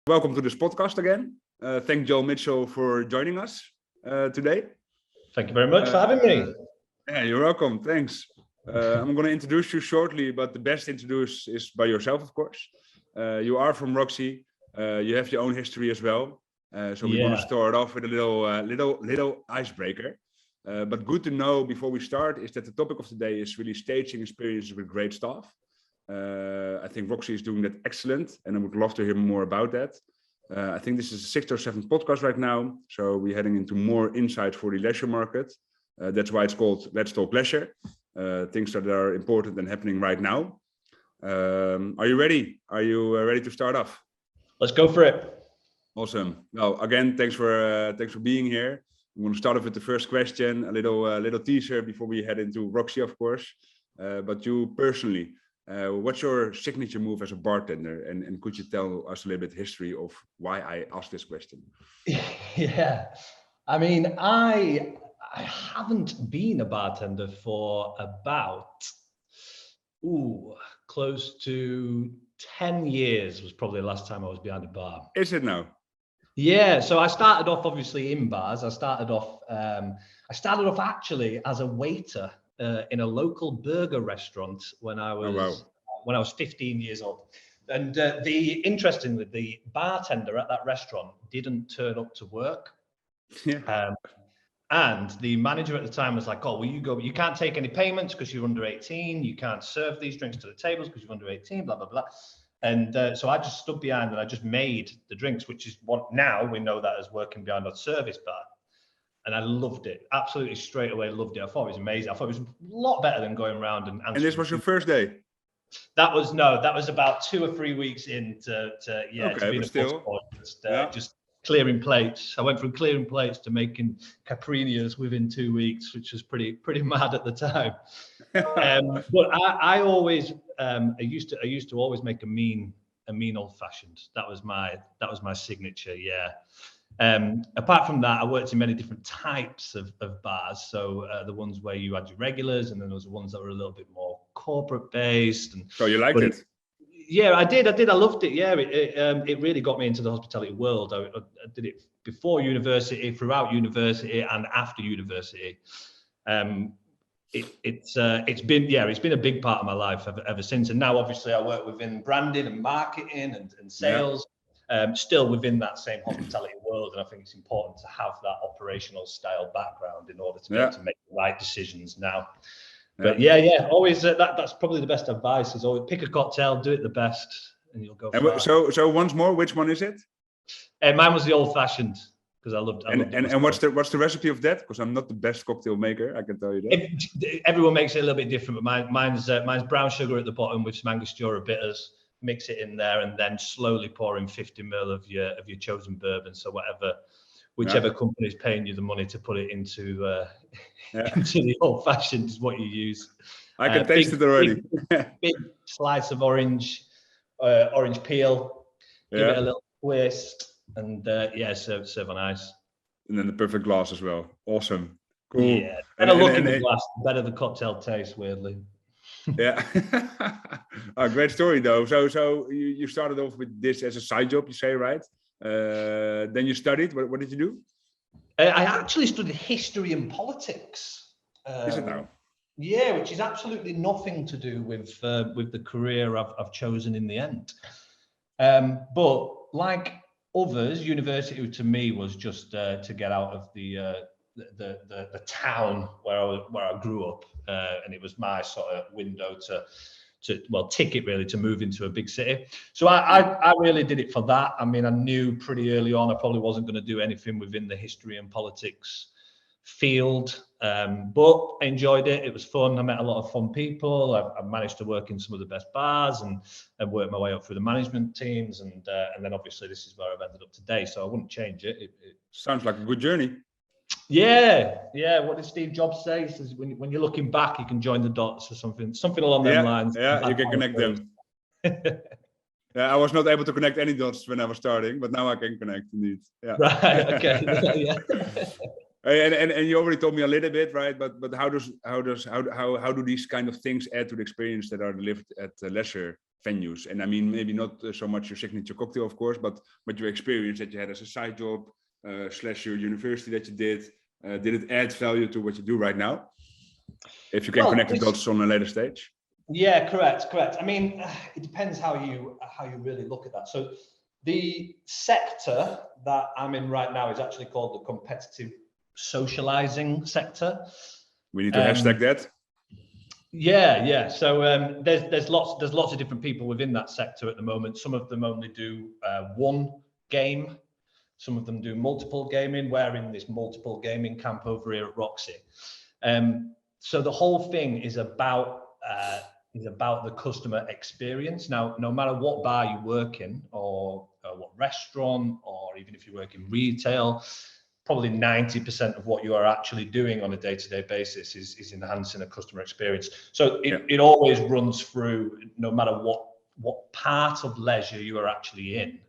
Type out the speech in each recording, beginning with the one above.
Welcome to this podcast again. Thank Joel Mitchell for joining us today. Thank you very much for having me. Yeah, you're welcome. Thanks. I'm going to introduce you shortly, but the best introduce is by yourself, of course. You are from Roxy. You have your own history as well. So we want to start off with a little icebreaker. But good to know before we start is that the topic of today is really staging experiences with great staff. I think Roxy is doing that excellent, and I would love to hear more about that. I think this is the 6th or 7th podcast right now, so we're heading into more insight for the leisure market. That's why it's called Let's Talk Leisure. Things that are important and happening right now. Are you ready? Are you ready to start off? Let's go for it. Awesome. Well, again, thanks for being here. I'm going to start off with the first question, a little teaser before we head into Roxy, of course. But you personally, what's your signature move as a bartender? And could you tell us a little bit history of why I asked this question? Yeah, I mean, I haven't been a bartender for about, close to 10 years was probably the last time I was behind a bar. Is it now? Yeah, so I started off obviously in bars. I started off actually as a waiter in a local burger restaurant when I was 15 years old. And interestingly, the bartender at that restaurant didn't turn up to work. Yeah. And the manager at the time was like, "Oh, well, you go, but you can't take any payments because you're under 18. You can't serve these drinks to the tables because you're under 18, blah, blah, blah." And so I just stood behind and I just made the drinks, which is what now we know that as working behind a service bar. And I loved it. Absolutely straight away loved it. I thought it was amazing. I thought it was a lot better than going around and answering. And this was your first day? That was about 2 or 3 weeks in to being a busboy, just clearing plates. I went from clearing plates to making caprinas within 2 weeks, which was pretty mad at the time. But I always I used to always make a mean old fashioned. That was my signature. Yeah. Apart from that, I worked in many different types of bars. So the ones where you had your regulars, and then there was the ones that were a little bit more corporate based. And so you liked it? Yeah, I did. I loved it. Yeah, it really got me into the hospitality world. I did it before university, throughout university, and after university. It's been a big part of my life ever since. And now, obviously, I work within branding and marketing and sales. Still within that same hospitality world, and I think it's important to have that operational style background in order to be able to make the right decisions now. But always that's probably the best advice is always pick a cocktail, do it the best, and you'll go. So once more, which one is it? Mine was the old fashioned because I loved. And what's the recipe of that? Because I'm not the best cocktail maker, I can tell you that. Everyone makes it a little bit different, but mine's brown sugar at the bottom with some Angostura bitters. Mix it in there, and then slowly pour in 50 ml of your chosen bourbon. So whichever company is paying you the money to put it into the old fashioned is what you use. I can taste it already. Big slice of orange peel. Give it a little twist, and serve on ice. And then the perfect glass as well. Awesome. Cool. Yeah. Better look in the glass, better the cocktail tastes. Weirdly. Yeah. Great story though. So you started off with this as a side job, you say, right? Then you studied. What did you do? I actually studied history and politics. Is it now? Yeah, which is absolutely nothing to do with the career I've chosen in the end. But like others, university to me was just to get out of the town where I grew up, and it was my sort of window ticket really to move into a big city. So I really did it for that. I mean, I knew pretty early on I probably wasn't going to do anything within the history and politics field, but I enjoyed it. It was fun. I met a lot of fun people. I managed to work in some of the best bars and work my way up through the management teams, and then obviously this is where I've ended up today. So I wouldn't change it. It sounds like a good journey. Yeah. What did Steve Jobs say? He says when you're looking back, you can join the dots or something along those lines. Yeah, you can connect them. Yeah, I was not able to connect any dots when I was starting, but now I can connect indeed. Yeah. Right. Okay. Yeah. And you already told me a little bit, right? But how do these kind of things add to the experience that are delivered at leisure venues? And I mean, maybe not so much your signature cocktail, of course, but your experience that you had as a side job / your university that you did. Did it add value to what you do right now? If you can connect the dots on a later stage. Yeah, correct. I mean, it depends how you really look at that. So the sector that I'm in right now is actually called the competitive socializing sector. We need to hashtag that. Yeah. So there's lots of different people within that sector at the moment. Some of them only do one game. Some of them do multiple gaming. We're in this multiple gaming camp over here at Roxy. So the whole thing is about the customer experience. Now, no matter what bar you work in, or what restaurant, or even if you work in retail, probably 90% of what you are actually doing on a day-to-day basis is enhancing a customer experience. So it always runs through, no matter what part of leisure you are actually in.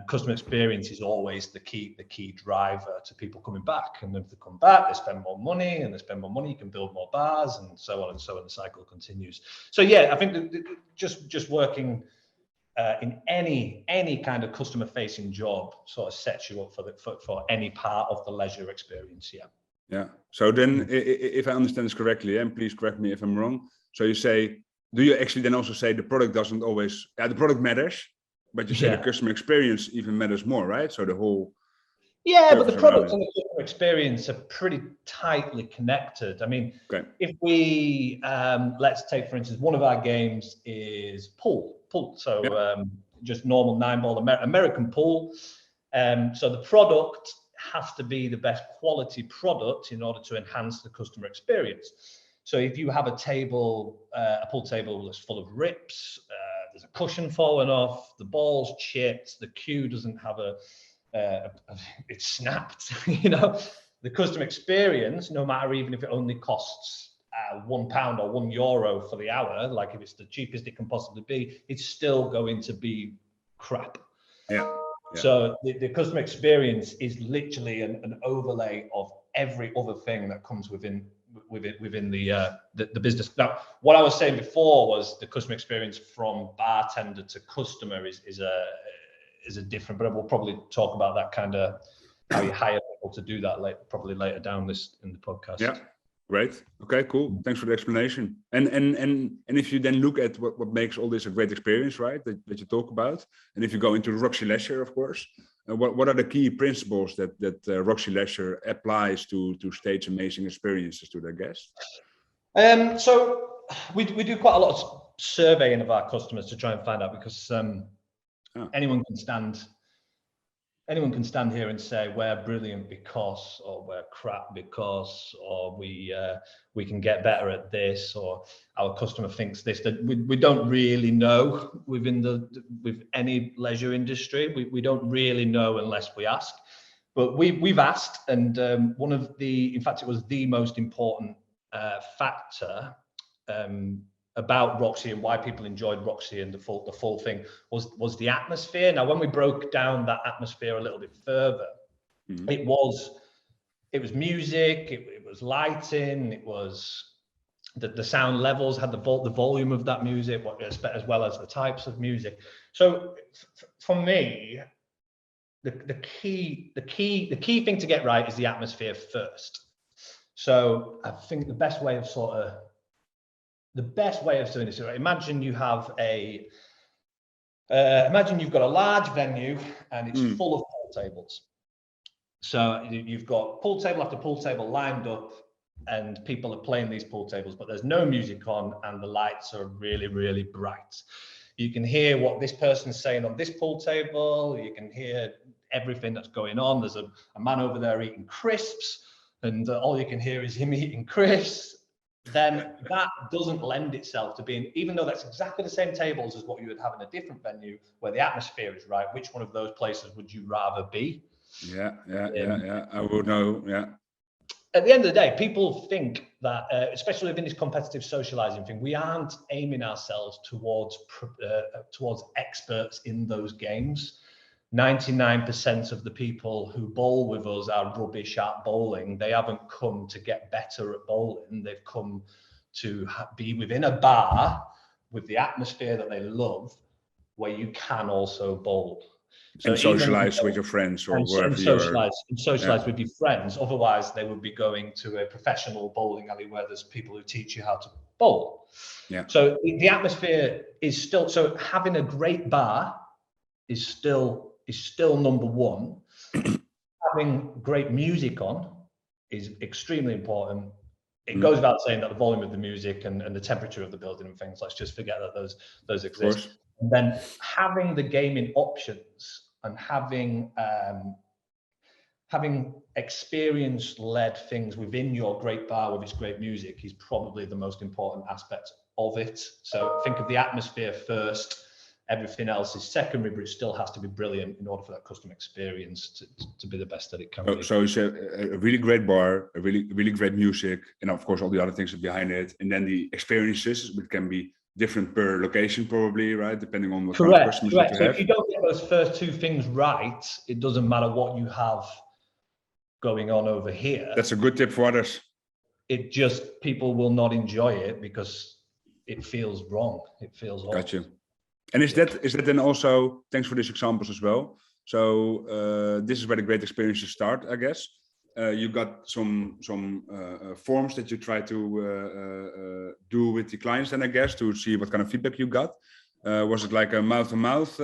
Customer experience is always the key driver to people coming back. And if they come back, they spend more money, and they spend more money, you can build more bars, and so on and so on. The cycle continues. So yeah, I think just working in any kind of customer facing job sort of sets you up for any part of the leisure experience. Yeah. So then, if I understand this correctly, and please correct me if I'm wrong. So you say, do you actually then also say the product doesn't always? The product matters. But you say the customer experience even matters more, right? So the whole... Yeah, but the product and the customer experience are pretty tightly connected. I mean, if we, let's take, for instance, one of our games is pool. So just normal 9-ball American pool. So the product has to be the best quality product in order to enhance the customer experience. So if you have a pool table that's full of rips, there's a cushion falling off, the ball's chipped, the cue doesn't have it's snapped, the customer experience, no matter even if it only costs £1 or €1 for the hour, like if it's the cheapest it can possibly be, it's still going to be crap. So the customer experience is literally an overlay of every other thing that comes within the business. Now, what I was saying before was the customer experience from bartender to customer is a different, but we'll probably talk about that kind of how you hire people to do that probably later down in the podcast. Yeah, great. Okay, cool. Thanks for the explanation. And if you then look at what makes all this a great experience, right? That you talk about, and if you go into Roxy Leisure, of course. What are the key principles that Roxy Leisure applies to stage amazing experiences to their guests? So we do quite a lot of surveying of our customers to try and find out, because anyone can stand here and say we're brilliant because, or we're crap because, or we can get better at this, or our customer thinks this. That we don't really know with any leisure industry. We don't really know unless we ask. But we've asked, and in fact, it was the most important factor about Roxy and why people enjoyed Roxy and the full thing was the atmosphere. Now, when we broke down that atmosphere a little bit further, it was music, it was lighting, it was the sound levels, had the volume of that music, as well as the types of music. So for me, the key thing to get right is the atmosphere first. So I think the best way of doing this, imagine you've got a large venue and it's full of pool tables. So you've got pool table after pool table lined up, and people are playing these pool tables, but there's no music on and the lights are really, really bright. You can hear what this person's saying on this pool table. You can hear everything that's going on. There's a man over there eating crisps, and all you can hear is him eating crisps. Then that doesn't lend itself to being, even though that's exactly the same tables as what you would have in a different venue where the atmosphere is right, which one of those places would you rather be? Yeah. I would know. Yeah. At the end of the day, people think that, especially within this competitive socializing thing, we aren't aiming ourselves towards experts in those games. 99% of the people who bowl with us are rubbish at bowling. They haven't come to get better at bowling. They've come to be within a bar with the atmosphere that they love, where you can also bowl. So and socialize with your friends or wherever you are. And socialize with your friends. Otherwise, they would be going to a professional bowling alley where there's people who teach you how to bowl. Yeah. So the atmosphere is still, so having a great bar is still number one. Having great music on is extremely important. It goes without saying that the volume of the music and the temperature of the building and things, let's just forget that those exist. And then having the gaming options and having experience-led things within your great bar with its great music is probably the most important aspect of it. So think of the atmosphere first. Everything else is secondary, but it still has to be brilliant in order for that customer experience to be the best that it can be. So it's a really great bar, a really great music, and of course all the other things behind it, and then the experiences, which can be different per location, probably, right? Depending on what kind of customers that you have. So if you don't get those first two things right, it doesn't matter what you have going on over here. That's a good tip for others. It just, people will not enjoy it because it feels wrong. It feels off. Gotcha. And is that then also, thanks for these examples as well. So this is where the great experiences start, I guess. You got some forms that you try to do with the clients then, I guess, to see what kind of feedback you got. Was it like a mouth-to-mouth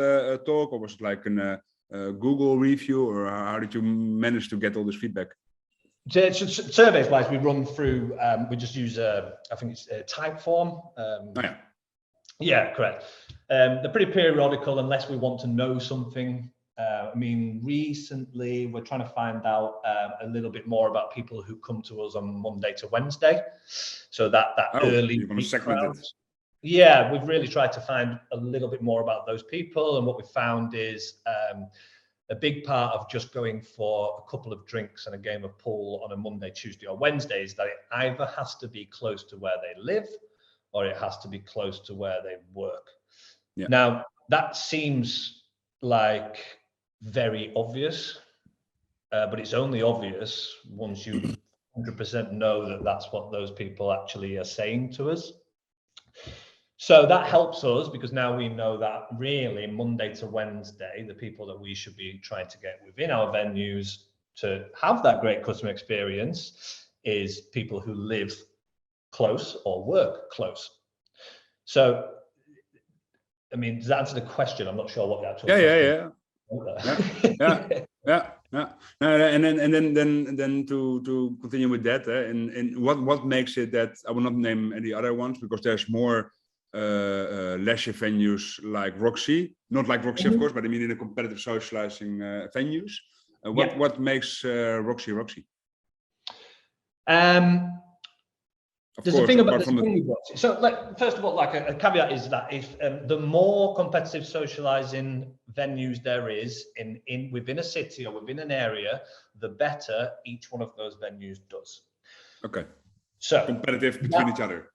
talk, or was it like a Google review, or how did you manage to get all this feedback? Surveys-wise, we run through, we just use, I think it's a type form. Yeah, correct. They're pretty periodical unless we want to know something. I mean, recently we're trying to find out a little bit more about people who come to us on Monday to Wednesday. So that early. You want to segment it. Yeah, we've really tried to find a little bit more about those people, and what we found is a big part of just going for a couple of drinks and a game of pool on a Monday, Tuesday, or Wednesday is that it either has to be close to where they live, or it has to be close to where they work. Yeah. Now, that seems like very obvious, but it's only obvious once you 100% know that that's what those people actually are saying to us. So that helps us because now we know that really Monday to Wednesday, the people that we should be trying to get within our venues to have that great customer experience is people who live close or work close. So, I mean, does that answer the question? I'm not sure what the actual And then to continue with that, and what makes it that I will not name any other ones because there's more leisure venues like Roxy, not like Roxy of course, but I mean in a competitive socializing venues. What makes Roxy Roxy? There's a thing about this. So, first of all, like a caveat is that if the more competitive socializing venues there is within a city or within an area, the better each one of those venues does. Okay. So competitive between each other.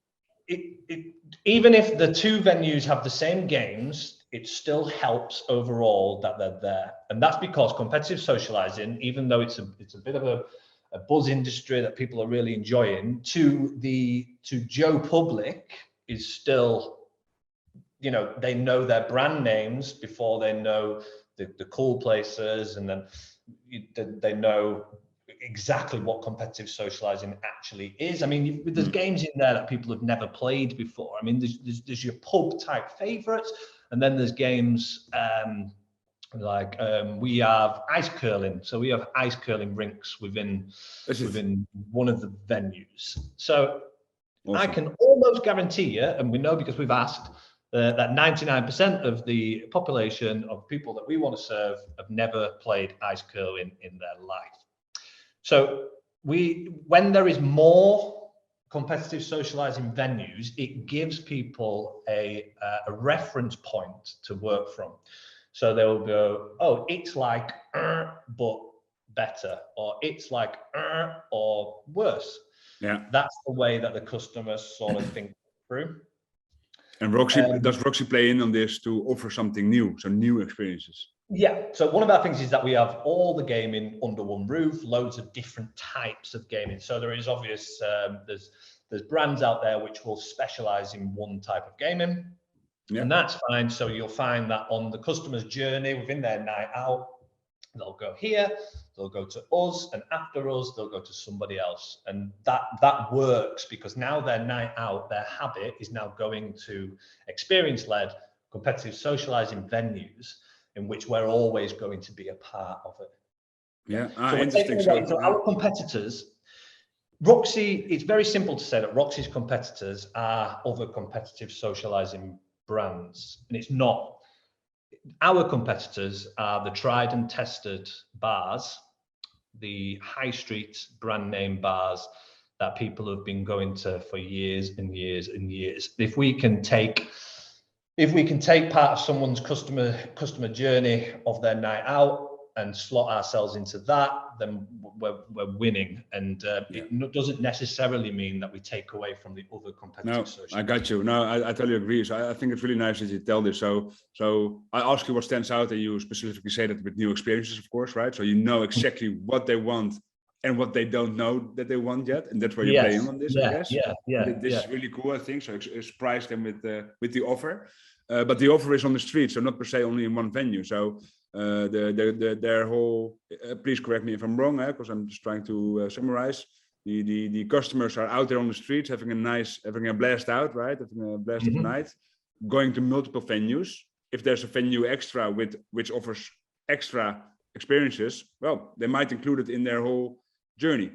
Even if the two venues have the same games, it still helps overall that they're there, and that's because competitive socializing, even though it's a bit of a buzz industry that people are really enjoying, to Joe Public is still, you know, they know their brand names before they know the cool places, and then they know exactly what competitive socializing actually is. I mean, there's games in there that people have never played before. I mean, there's your pub type favorites, and then there's games like we have ice curling. So we have ice curling rinks within one of the venues. So awesome. I can almost guarantee you, and we know because we've asked, that 99% of the population of people that we want to serve have never played ice curling in their life. So when there is more competitive socializing venues, it gives people a reference point to work from. So they'll go, oh, it's like, but better, or it's like, or worse. Yeah. That's the way that the customers sort of think through. And Roxy, does Roxy play in on this to offer something new, so new experiences? Yeah, so one of our things is that we have all the gaming under one roof, loads of different types of gaming. So there is obvious, there's brands out there which will specialize in one type of gaming. And that's fine. So you'll find that on the customer's journey within their night out, they'll go here, they'll go to us, and after us, they'll go to somebody else. And that works because now their night out, their habit is now going to experience-led, competitive socializing venues in which we're always going to be a part of it. Yeah, so interesting. So our competitors, Roxy, it's very simple to say that Roxy's competitors are other competitive socializing brands, and it's not. Our competitors are the tried and tested bars, the high street brand name bars that people have been going to for years and years and years. If we can take part of someone's customer journey of their night out and slot ourselves into that, then we're winning. And it doesn't necessarily mean that we take away from the other competitive social. I got you. No, I totally agree. So I think it's really nice that you tell this. So I ask you what stands out, and you specifically say that with new experiences, of course, right? So you know exactly what they want and what they don't know that they want yet, and that's where you play in on this, I guess. This is really cool, I think. So surprise them with the offer, but the offer is on the street, so not per se only in one venue. So their whole, please correct me if I'm wrong, because I'm just trying to summarize. The customers are out there on the streets having a blast out, right? Having a blast of night, going to multiple venues. If there's a venue extra which offers extra experiences, well, they might include it in their whole journey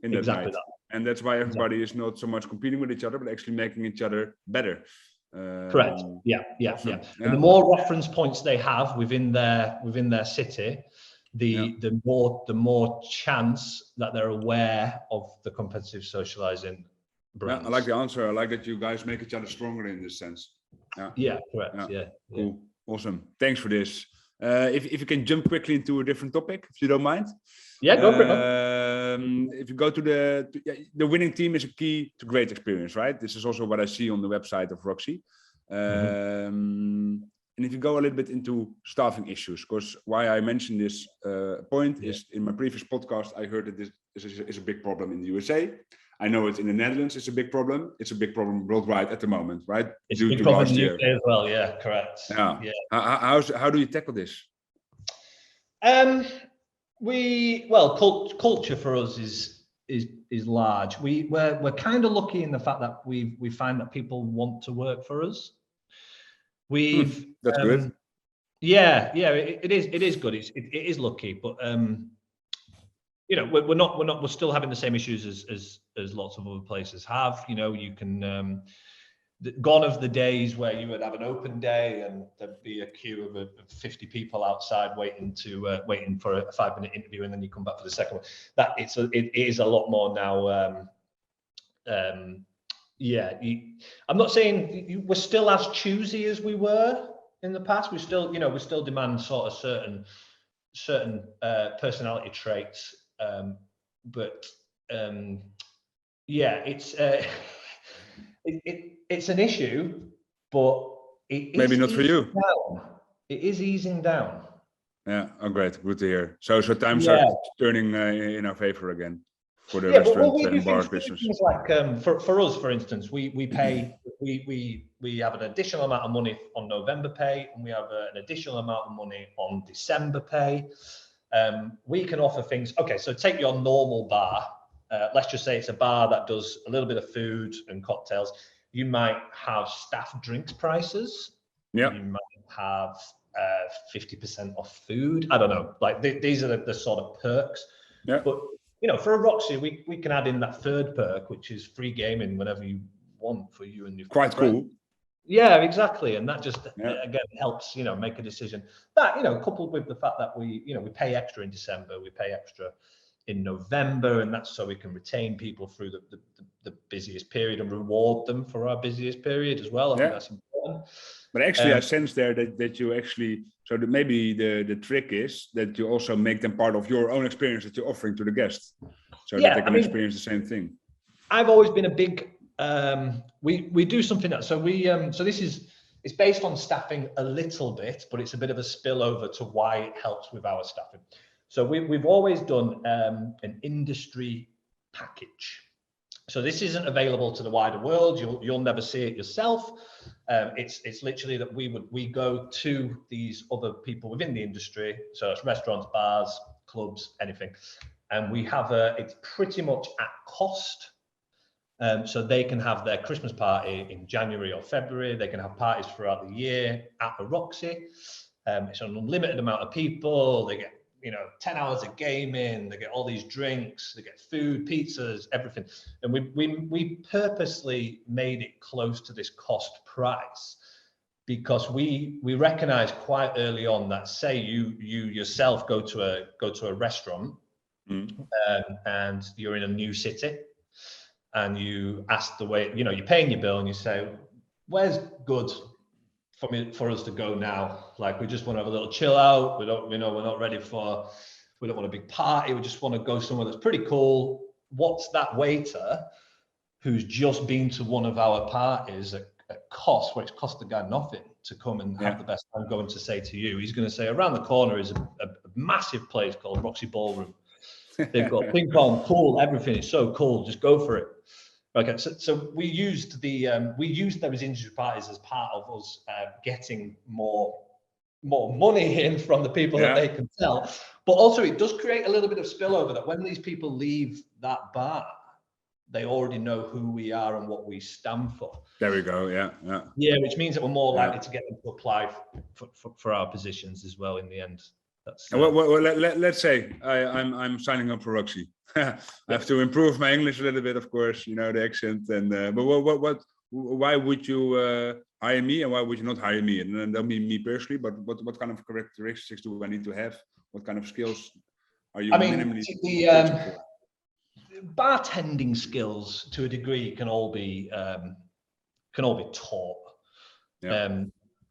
in that night. And that's why everybody is not so much competing with each other, but actually making each other better. Correct. Yeah. And the more reference points they have within their city, the more chance that they're aware of the competitive socializing brands. I like the answer. I like that you guys make each other stronger in this sense. Yeah, correct. Cool. Awesome. Thanks for this. If you can jump quickly into a different topic, if you don't mind. Yeah, go for it. If you go to the winning team is a key to great experience, right? This is also what I see on the website of Roxy. And if you go a little bit into staffing issues, because why I mentioned this point is in my previous podcast, I heard that this is a big problem in the USA. I know it's in the Netherlands, it's a big problem. It's a big problem worldwide at the moment, right? It's a big problem in the UK as well, yeah, correct. Yeah. How do you tackle this? Culture for us is large. We're kind of lucky in the fact that we find that people want to work for us. That's good. Yeah, it is good. It is lucky, but we're still having the same issues as lots of other places have. You can gone of the days where you would have an open day and there'd be a queue of 50 people outside waiting for a 5-minute interview, and then you come back for the second one. It is a lot more now. I'm not saying we're still as choosy as we were in the past. We still demand sort of certain personality traits, but it's an issue, but maybe not for you. It is easing down. Yeah, great, good to hear. So times are turning in our favor again for the restaurant and bar business. Like for us, for instance, we pay we have an additional amount of money on November pay, and we have an additional amount of money on December pay. We can offer things. Okay, so take your normal bar. Let's just say it's a bar that does a little bit of food and cocktails. You might have staff drinks prices. Yeah. You might have 50% off food. I don't know. Like these are the sort of perks. Yeah. But for a Roxy, we can add in that third perk, which is free gaming whenever you want for you and your quite friend. Cool. Yeah, exactly. And that just again helps make a decision. That coupled with the fact that we pay extra in December, we pay extra in November, and that's so we can retain people through the busiest period and reward them for our busiest period as well. I think that's important. But actually, I sense there that you actually, so that maybe the trick is that you also make them part of your own experience that you're offering to the guests, so that they can experience the same thing. I've always been a big, we do something that, so it's based on staffing a little bit, but it's a bit of a spillover to why it helps with our staffing. So we've always done an industry package. So this isn't available to the wider world. You'll never see it yourself. It's literally that we go to these other people within the industry. So it's restaurants, bars, clubs, anything. And we have it's pretty much at cost. So they can have their Christmas party in January or February. They can have parties throughout the year at the Roxy. It's an unlimited amount of people. They get 10 hours of gaming, they get all these drinks, they get food, pizzas, everything. And we purposely made it close to this cost price because we recognize quite early on that, say you yourself go to a restaurant and you're in a new city and you ask the way, you're paying your bill and you say, where's good for us to go now? Like, we just want to have a little chill out. We don't, we're not ready we don't want a big party. We just want to go somewhere that's pretty cool. What's that waiter who's just been to one of our parties at cost, where it's cost the guy nothing to come and have the best time, going to say to you? He's going to say, around the corner is a massive place called Roxy Ballroom. They've got ping pong, pool, everything. It's so cool. Just go for it. Okay, so we used those industry parties as part of us getting more money in from the people that they can sell. But also it does create a little bit of spillover, that when these people leave that bar, they already know who we are and what we stand for. There we go. Yeah, which means that we're more likely to get them to apply for our positions as well in the end. That's well, let's say I'm signing up for Roxy. I have to improve my English a little bit, of course, the accent. And but why would you hire me, and why would you not hire me? And then that'll be me personally. But what kind of characteristics do I need to have? What kind of skills are you minimally? The bartending skills, to a degree, can all be taught.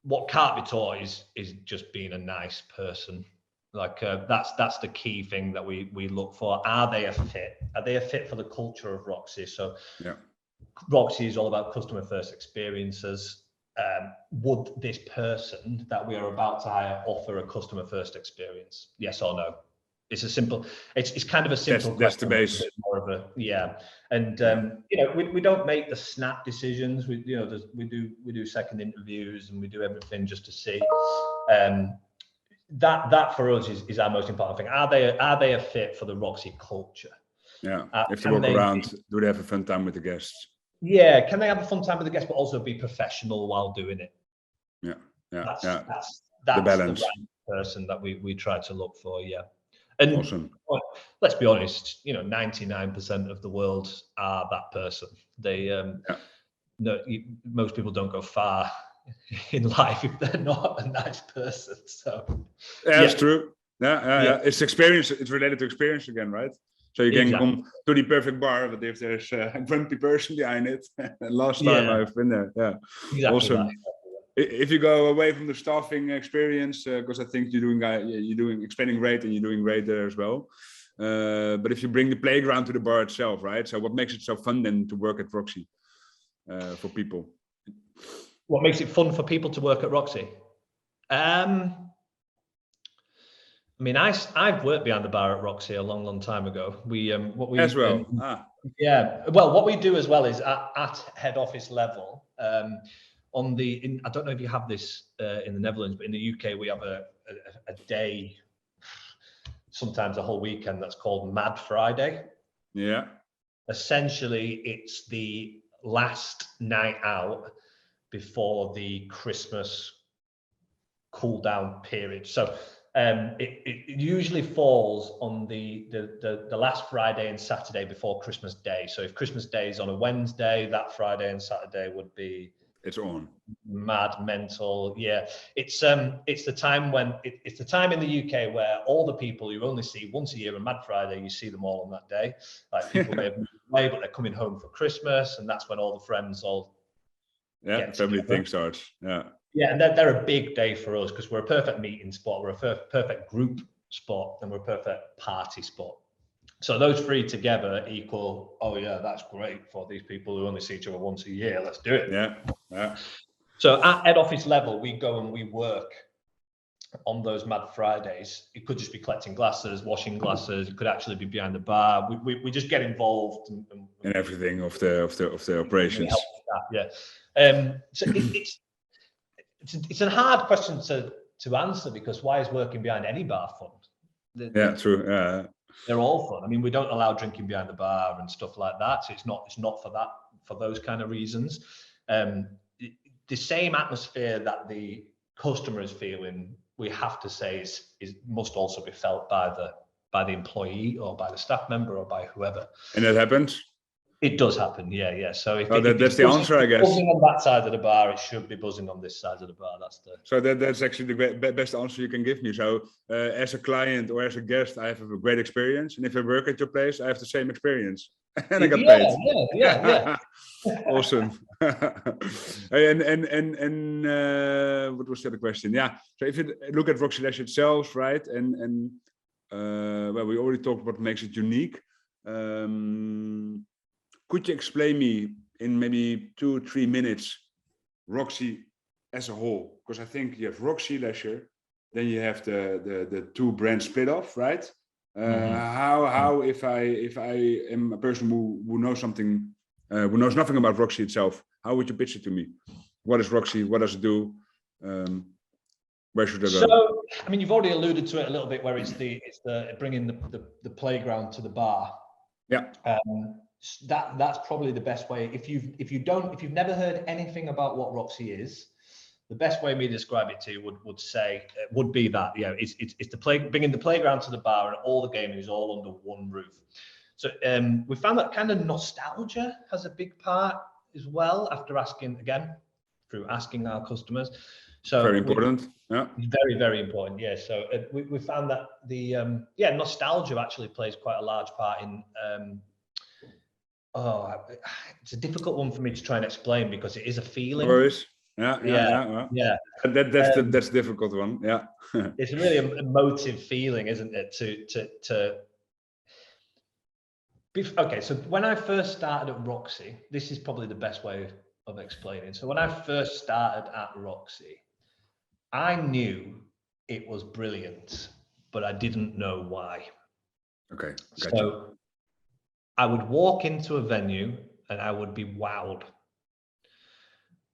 What can't be taught is just being a nice person. Like that's the key thing that we look for. Are they a fit? Are they a fit for the culture of Roxy? So Roxy is all about customer first experiences. Would this person that we are about to hire offer a customer first experience? Yes or no? It's a simple. It's kind of a simple. That's the base. More of a and we don't make the snap decisions. We do second interviews and we do everything just to see. That for us is our most important thing. Are they a fit for the Roxy culture? Yeah. If they walk around, do they have a fun time with the guests? Yeah. Can they have a fun time with the guests, but also be professional while doing it? Yeah. That's the balance. The right person that we try to look for. Yeah. And awesome. Let's be honest, 99% of the world are that person. They most people don't go far in life if they're not a nice person. So that's true. Yeah. It's experience. It's related to experience again, right? So you can come to the perfect bar, but if there's a grumpy person behind it, last time I've been there. Yeah. Exactly. Awesome. If you go away from the staffing experience, because I think you're doing expanding great, and you're doing great there as well. But if you bring the playground to the bar itself, right? So what makes it so fun then to work at Roxy for people? What makes it fun for people to work at Roxy? I've worked behind the bar at Roxy a long time ago. What we do as well is at head office level. I don't know if you have this in the Netherlands, but in the UK we have a day, sometimes a whole weekend, that's called Mad Friday. Yeah. Essentially, it's the last night out before the Christmas cool down period. So it usually falls on the last Friday and Saturday before Christmas Day. So if Christmas Day is on a Wednesday, that Friday and Saturday would be mad, mental. Yeah, it's the time it's the time in the UK where all the people you only see once a year on Mad Friday, you see them all on that day. Like, people may have moved away, but they're coming home for Christmas, and that's when all the friends family thing starts. Yeah, and they're a big day for us because we're a perfect meeting spot, we're a perfect group spot, and we're a perfect party spot. So those three together equal, oh yeah, that's great for these people who only see each other once a year. Let's do it. Yeah. So at head office level, we go and we work on those Mad Fridays, it could just be collecting glasses, washing glasses. It could actually be behind the bar. We just get involved in everything of the operations. Yeah. So it's a hard question to answer, because why is working behind any bar fun? True. They're all fun. I mean, we don't allow drinking behind the bar and stuff like that. So it's not for those kind of reasons. The same atmosphere that the customer is feeling, we have to say must also be felt by the employee or by the staff member or by whoever. And that happens? It does happen, yeah. So if that's the answer, I guess. Buzzing on that side of the bar, it should be buzzing on this side of the bar. So that's actually the best answer you can give me. So as a client or as a guest, I have a great experience, and if I work at your place, I have the same experience, and I got paid. Yeah. Awesome. and what was the other question? Yeah. So if you look at Roxy Leisure itself, right, and well, we already talked what makes it unique. Could you explain me in maybe 2-3 minutes Roxy as a whole? Because I think you have Roxy Leisure, then you have the two brands split off, right? How if I am a person who knows something, who knows nothing about Roxy itself, how would you pitch it to me? What is Roxy? What does it do? Where should I go? So, I mean, you've already alluded to it a little bit, where it's the bringing the playground to the bar. Yeah. That's probably the best way. If you've never heard anything about what Roxy is, the best way me to describe it to you would be that, it's bringing the playground to the bar, and all the gaming is all under one roof. So we found that kind of nostalgia has a big part as well, after asking our customers. So very important. Very, very important. Yeah. So we found that the nostalgia actually plays quite a large part in. It's a difficult one for me to try and explain, because it is a feeling. No worries. Yeah. That's the difficult one. Yeah. It's a really emotive feeling, isn't it? Okay, so when I first started at Roxy, this is probably the best way of explaining. So when I first started at Roxy, I knew it was brilliant, but I didn't know why. Okay, gotcha. So I would walk into a venue and I would be wowed.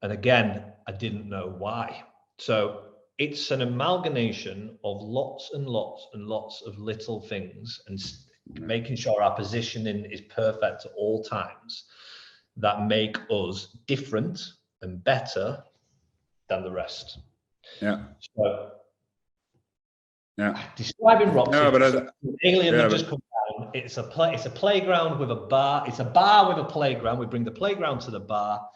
And again, I didn't know why. So it's an amalgamation of lots and lots and lots of little things, and making sure our positioning is perfect at all times, that make us different and better than the rest. Yeah. So, describing Roxy, an alien that just comes down. It's a playground with a bar. It's a bar with a playground. We bring the playground to the bar.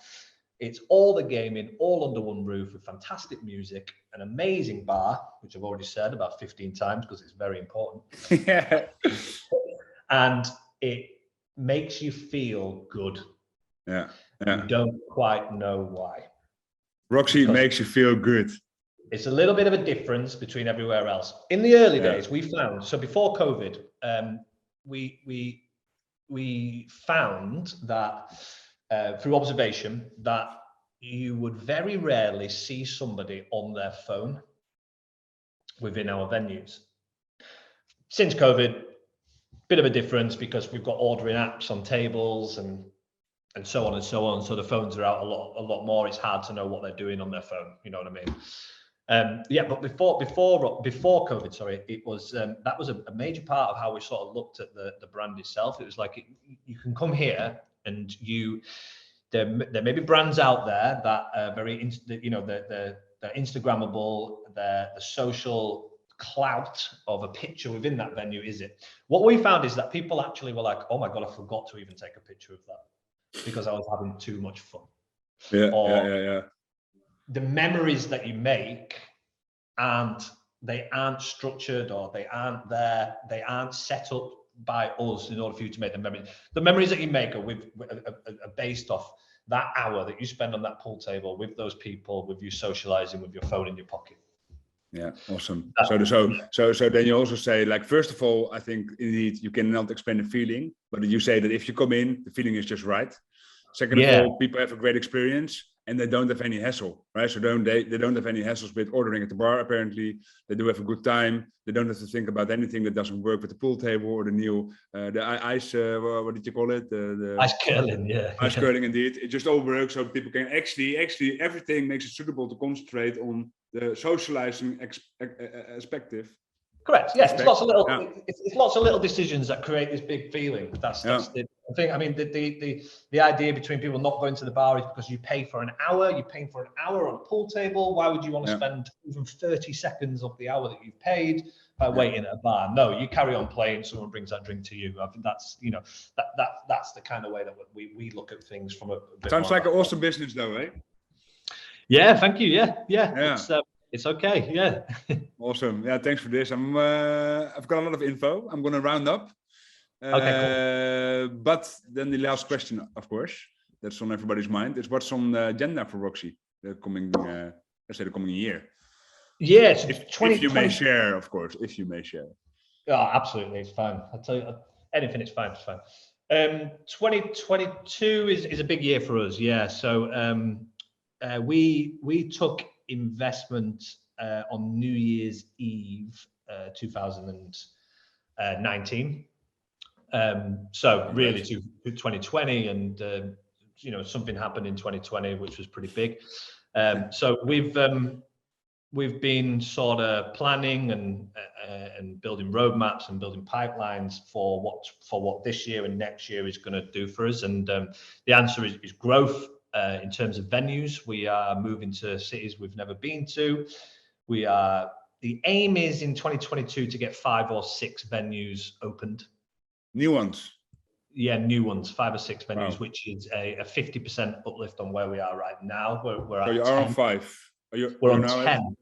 It's all the gaming, all under one roof, with fantastic music, an amazing bar, which I've already said about 15 times because it's very important. Yeah. And it makes you feel good. Yeah. You don't quite know why. Roxy makes you feel good. It's a little bit of a difference between everywhere else. In the early days, we found, so before COVID, we found that through observation, that you would very rarely see somebody on their phone within our venues. Since COVID, bit of a difference, because we've got ordering apps on tables and so on and so on. So the phones are out a lot more. It's hard to know what they're doing on their phone. You know what I mean? But before COVID, sorry, it was that was a major part of how we sort of looked at the brand itself. It was like, you can come here and there may be brands out there that are very, they're Instagrammable, the social clout of a picture within that venue, is it? What we found is that people actually were like, oh my God, I forgot to even take a picture of that because I was having too much fun. Yeah. The memories that you make, and they aren't structured, or they aren't set up by us in order for you to make the memories. The memories that you make are based off that hour that you spend on that pool table with those people, with you socializing with your phone in your pocket. Yeah, awesome. So then you also say, like, first of all, I think indeed you cannot explain the feeling, but you say that if you come in, the feeling is just right. Second of all, people have a great experience. and they don't have any hassle, right? So they don't have any hassles with ordering at the bar. Apparently, they do have a good time. They don't have to think about anything that doesn't work with the pool table or the new ice. What did you call it? The Ice curling, yeah. ice curling. Indeed, it just all works, so people can actually everything makes it suitable to concentrate on the socializing perspective. Correct. Yeah, it's lots of little, it's lots of little decisions that create this big feeling. That's the thing. I mean, the idea between people not going to the bar is because you pay for an hour. You're paying for an hour on a pool table. Why would you want to spend even 30 seconds of the hour that you've paid by waiting at a bar? No, you carry on playing. Someone brings that drink to you. I think that's that's the kind of way that we look at things from a bit sounds like an awesome business, though, eh? Yeah, thank you. Yeah. It's okay. Yeah. Awesome. Yeah, thanks for this. I've got a lot of info. I'm going to round up. Okay, cool. But then the last question, of course, that's on everybody's mind, is what's on the agenda for Roxy the coming, let's say the coming year? Yes, if you may share, of course, if you may share. Oh, absolutely, it's fine. I'll tell you anything. It's fine. 2022 is a big year for us. Yeah. So we took investment on New Year's Eve 2019. So really to 2020, and something happened in 2020 which was pretty big. So we've been sort of planning and building roadmaps and building pipelines for what this year and next year is going to do for us. And the answer is growth. In terms of venues, we are moving to cities we've never been to. The aim is in 2022 to get 5 or 6 venues opened. New ones? Yeah, new ones, 5 or 6 venues, wow. Which is a 50% uplift on where we are right now. We're so you are 10. On 5? We're on 10.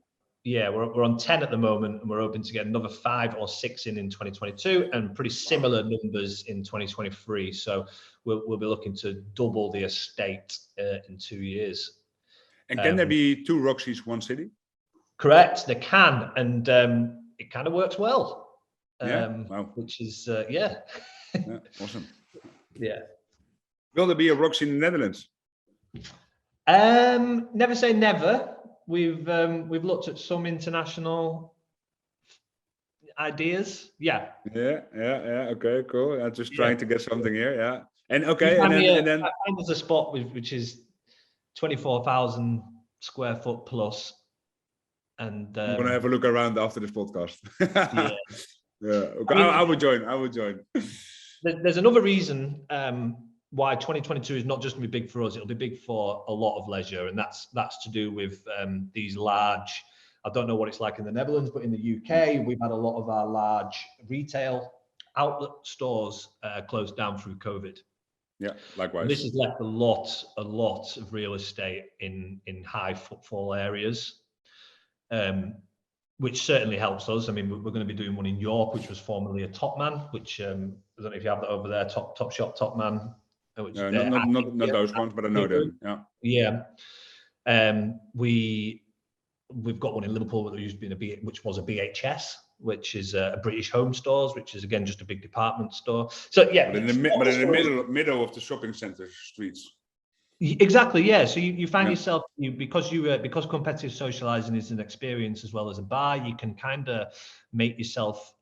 Yeah, we're on 10 at the moment, and we're hoping to get another 5 or 6 in 2022, and pretty similar numbers in 2023. So we'll be looking to double the estate in 2 years. And can there be 2 Roxys, 1 city? Correct, there can, and it kind of works well. Wow. Which is awesome. Yeah. Will there be a Roxy in the Netherlands? Never say never. We've looked at some international ideas. Yeah. Okay, cool. I'm just trying to get something here. Yeah. And okay, and then I find there's a spot which is 24,000 square foot plus. And I'm gonna have a look around after this podcast. Yeah. Okay. I would join. There's another reason why 2022 is not just going to be big for us. It'll be big for a lot of leisure, and that's to do with these large. I don't know what it's like in the Netherlands, but in the UK, we've had a lot of our large retail outlet stores closed down through COVID. Yeah, likewise. And this has left a lot of real estate in high footfall areas. Which certainly helps us. I mean, we're going to be doing one in York, which was formerly a Top Man, which I don't know if you have that over there, Top Shop, Top Man. Which, not those ones, but I know them. Yeah. We've got one in Liverpool that used to be which was a BHS, which is a British Home Stores, which is again just a big department store. So yeah, but in the middle of the shopping center streets. Exactly, yeah. So you find yourself because competitive socializing is an experience as well as a bar, you can kind of make yourself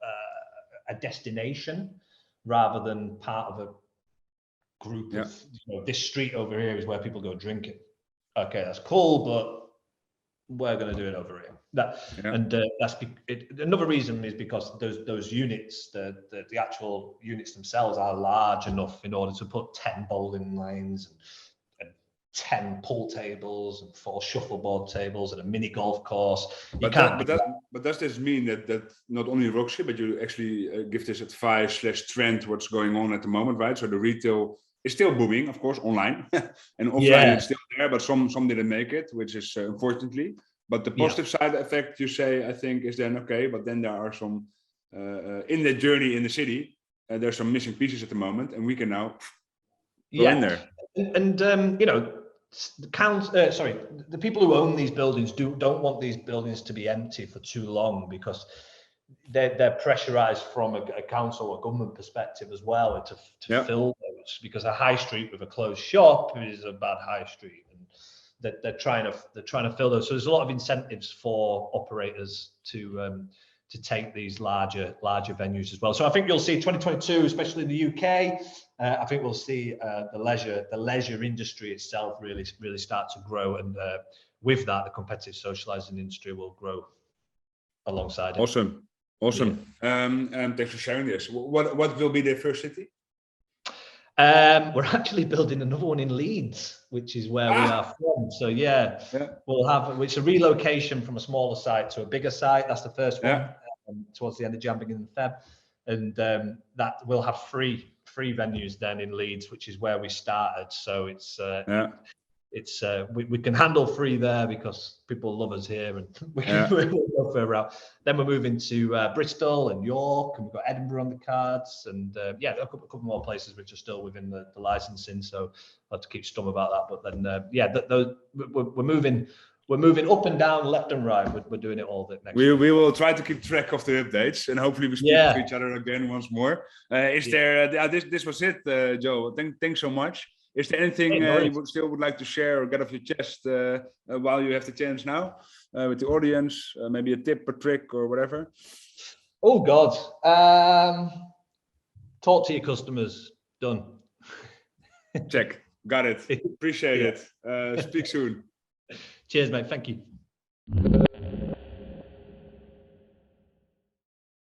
a destination rather than part of a group of this street over here is where people go drinking. Okay, that's cool, but we're going to do it over here. And that's another reason is because those units, the actual units themselves are large enough in order to put 10 bowling lanes and 10 pool tables and 4 shuffleboard tables and a mini golf course. But does this mean that not only Roxy, but you actually give this advice / trend what's going on at the moment, right? So the retail is still booming, of course, online and offline it's still there, but some didn't make it, which is unfortunately. But the positive side effect, you say, I think, is then okay. But then there are some in the journey in the city. There's some missing pieces at the moment, and we can now go in there. And the people who own these buildings don't want these buildings to be empty for too long, because they're pressurized from a council or government perspective as well to fill those, because a high street with a closed shop is a bad high street, and they're trying to fill those. So there's a lot of incentives for operators to take these larger venues as well. So I think you'll see 2022, especially in the UK. I think we'll see the leisure industry itself really start to grow, and with that, the competitive socializing industry will grow alongside it. Awesome. Thanks for sharing this. What will be the first city? We're actually building another one in Leeds, which is where we are from. So we'll have, it's a relocation from a smaller site to a bigger site. That's the first one, towards the end of Jan, beginning of Feb, and that will have three venues then in Leeds, which is where we started. So it's we can handle 3 there because people love us here, and we'll go further out. Then we're moving to Bristol and York, and we've got Edinburgh on the cards, and a couple more places which are still within the licensing. So I'll have to keep stum about that. But then we're moving up and down, left and right. We're doing it all next we week. We will try to keep track of the updates, and hopefully we speak to each other again once more. This was it, Joe. Thanks so much. Is there anything you would like to share or get off your chest while you have the chance now with the audience? Maybe a tip or trick or whatever? Oh, God. Talk to your customers. Done. Check. Got it. Appreciate it. Speak soon. Cheers, mate. Thank you.